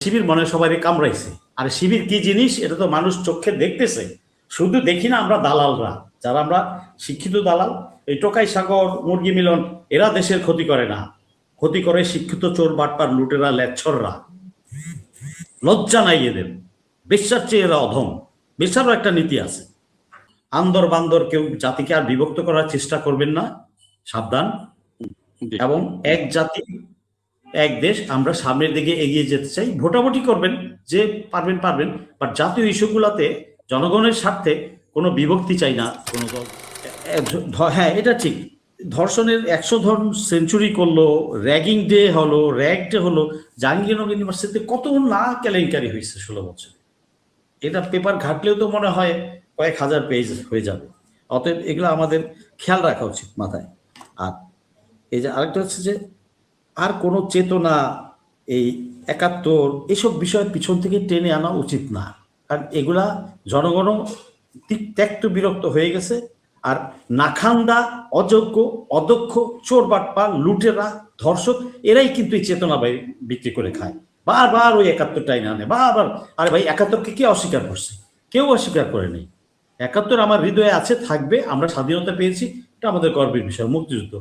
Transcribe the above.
শিবির মনে সবাই কামড়াইছে। আর শিবির কি জিনিস এটা তো মানুষ চোখে দেখতেছে, শুধু দেখি না আমরা দালালরা, যারা আমরা শিক্ষিত দালাল, এই টোকাই সাগর মুরগি মিলন, এরা দেশের ক্ষতি করে না, ক্ষতি করে শিক্ষিত চোর বাটপার লুটেরা লেচ্ছররা। লজ্জা নাই এদের, বেশ্যার চেয়ে এরা অধম। বেশ্যারও একটা নীতি আছে। আন্দর বান্দর কেউ জাতিকে আর বিভক্ত করার চেষ্টা করবেন না, সাবধান। এবং এক জাতি এক দেশ, আমরা সামনের দিকে এগিয়ে যেতে চাই। ভোটাভুটি করবেন, যে পারবেন পারবেন, বাট জাতীয় ইস্যুগুলোতে জনগণের স্বার্থে কোনো বিভক্তি চাই না কোনো দল। হ্যাঁ, এটা ঠিক। ধর্ষণের 100 সেঞ্চুরি করলো, র্যাগিং ডে হলো, র্যাগ ডে হলো, জাহাঙ্গীরনগর ইউনিভার্সিটিতে কত না কেলেঙ্কারি হয়েছে 16 বছরে। এটা পেপার ঘাটলেও তো মনে হয় কয়েক হাজার পেজ হয়ে যাবে। অতএব এগুলো আমাদের খেয়াল রাখা উচিত মাথায়। আর এই যে আরেকটা হচ্ছে যে আর কোনো চেতনা, এই 71 এসব বিষয়ের পিছন থেকে টেনে আনা উচিত না, কারণ এগুলা জনগণও ত্যক্ত বিরক্ত হয়ে গেছে। আর নাখান্দা, অযোগ্য, অদক্ষ, চোর বাটপা, লুটেরা, ধর্ষক, এরাই কিন্তু এই চেতনা বিক্রি করে খায়। বারবার ওই 71টাই না আনে, বারবার। আরে ভাই, 71কে কে অস্বীকার করছে? কেউ অস্বীকার করে নেই। 71 আমার হৃদয়ে আছে, থাকবে। আমরা স্বাধীনতা পেয়েছি, এটা আমাদের গর্বের বিষয়, মুক্তিযুদ্ধ।